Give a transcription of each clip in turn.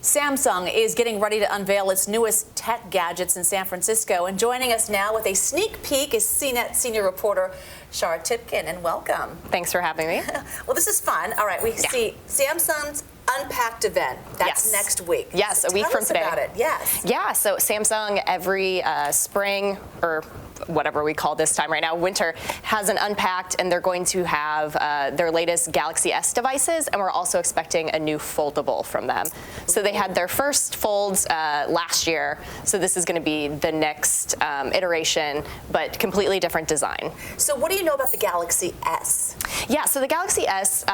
Samsung is getting ready to unveil its newest tech gadgets in San Francisco. And joining us now with a sneak peek is CNET senior reporter Shara Tibken, and welcome. Thanks for having me. Well, this is fun. All right, we see Samsung's Unpacked event. That's next week. Yes, a week from today. Tell us about it. Yes. Yeah, so Samsung every spring, or whatever we call this time right now, winter, has an Unpacked, and they're going to have their latest Galaxy S devices, and we're also expecting a new foldable from them. So they had their first folds last year, so this is going to be the next iteration, but completely different design. So what do you know about the Galaxy S? Yeah, so the Galaxy S,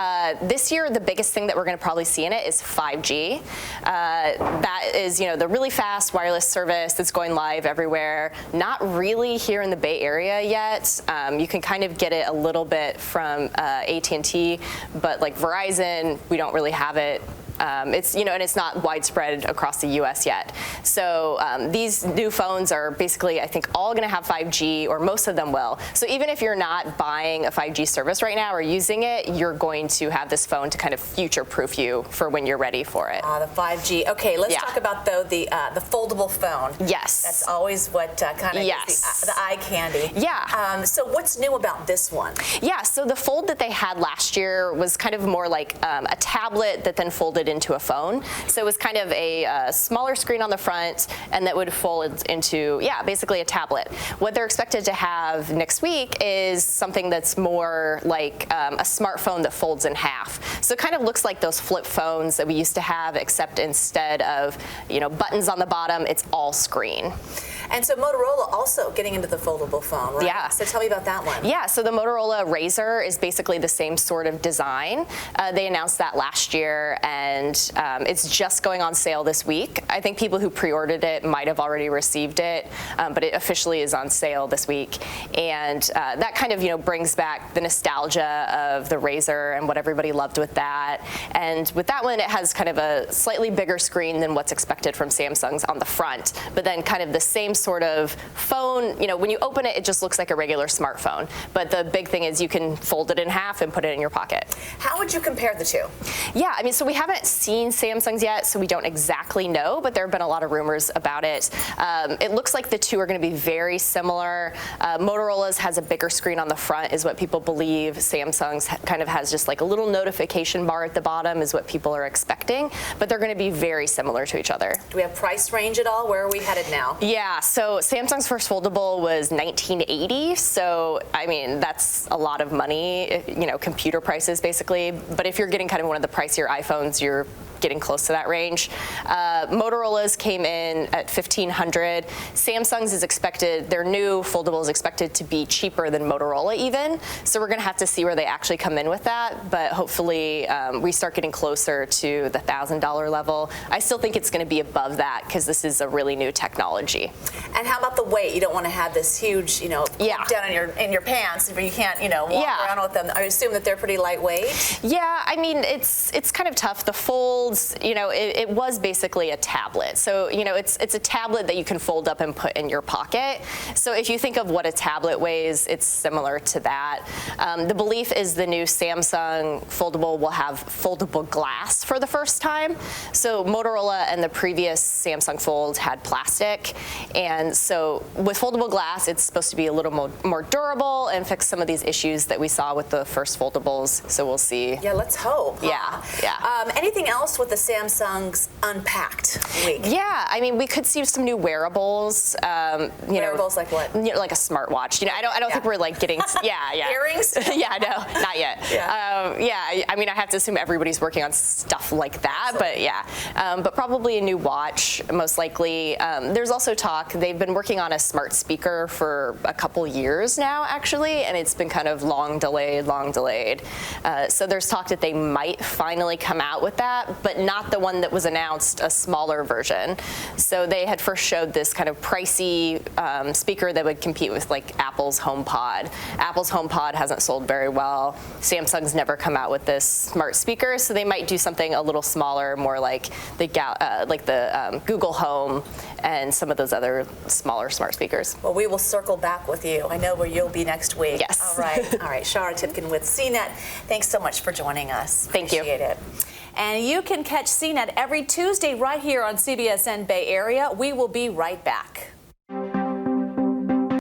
this year the biggest thing that we're going to probably see in it is 5G. That is, the really fast wireless service that's going live everywhere. Not really here in the Bay Area yet. You can kind of get it a little bit from AT&T, but like Verizon, we don't really have it. It's and it's not widespread across the U.S. yet. So these new phones are basically, I think, all going to have 5G, or most of them will. So even if you're not buying a 5G service right now or using it, you're going to have this phone to kind of future-proof you for when you're ready for it. The 5G. Okay, let's talk about though the foldable phone. Yes. That's always what kind of is the eye candy. Yeah. So what's new about this one? Yeah. So the Fold that they had last year was kind of more like a tablet that then folded into a phone. So it was kind of a smaller screen on the front, and that would fold into, basically a tablet. What they're expected to have next week is something that's more like a smartphone that folds in half. So it kind of looks like those flip phones that we used to have, except instead of buttons on the bottom, it's all screen. And so Motorola also getting into the foldable phone, right? Yeah. So tell me about that one. Yeah, so the Motorola Razr is basically the same sort of design. They announced that last year, and it's just going on sale this week. I think people who pre-ordered it might have already received it, but it officially is on sale this week. And that kind of, brings back the nostalgia of the Razr and what everybody loved with that. And with that one, it has kind of a slightly bigger screen than what's expected from Samsung's on the front, but then kind of the same sort of phone. When you open it, it just looks like a regular smartphone. But the big thing is you can fold it in half and put it in your pocket. How would you compare the two? Yeah, I mean, so we haven't seen Samsung's yet, so we don't exactly know, but there have been a lot of rumors about it. It looks like the two are going to be very similar. Motorola's has a bigger screen on the front, is what people believe. Samsung's kind of has just like a little notification bar at the bottom, is what people are expecting, but they're going to be very similar to each other. Do we have price range at all? Where are we headed now? Yeah, so Samsung's first foldable was $1980, so I mean that's a lot of money, computer prices basically. But if you're getting kind of one of the pricier iPhones, you're getting close to that range. Motorola's came in at $1,500. Samsung's is expected, their new foldable is expected to be cheaper than Motorola even. So we're going to have to see where they actually come in with that. But hopefully we start getting closer to the $1,000 level. I still think it's going to be above that because this is a really new technology. And how about the weight? You don't want to have this huge, down in your pants if you can't, walk around with them. I assume that they're pretty lightweight. Yeah, I mean it's kind of tough. The Fold, it was basically a tablet. So, it's a tablet that you can fold up and put in your pocket. So if you think of what a tablet weighs, it's similar to that. The belief is the new Samsung foldable will have foldable glass for the first time. So Motorola and the previous Samsung Fold had plastic. And so with foldable glass, it's supposed to be a little more durable and fix some of these issues that we saw with the first foldables. So we'll see. Yeah, let's hope. Yeah. Anything else with the Samsung's Unpacked week? Yeah, I mean, we could see some new wearables. Wearables like what? Like a smartwatch. I don't think we're like getting. Earrings? Yeah, no, not yet. I mean, I have to assume everybody's working on stuff like that, but probably a new watch, most likely. There's also talk. They've been working on a smart speaker for a couple years now, actually, and it's been kind of long delayed. So there's talk that they might finally come out with that, but not the one that was announced, a smaller version. So they had first showed this kind of pricey speaker that would compete with like Apple's HomePod. Apple's HomePod hasn't sold very well. Samsung's never come out with this smart speaker, so they might do something a little smaller, more like the Google Home and some of those other smaller smart speakers. Well, we will circle back with you. I know where you'll be next week. Yes. All right. Shara Tibken with CNET. Thanks so much for joining us. Thank you. Appreciate it. And you can catch CNET every Tuesday right here on CBSN Bay Area. We will be right back.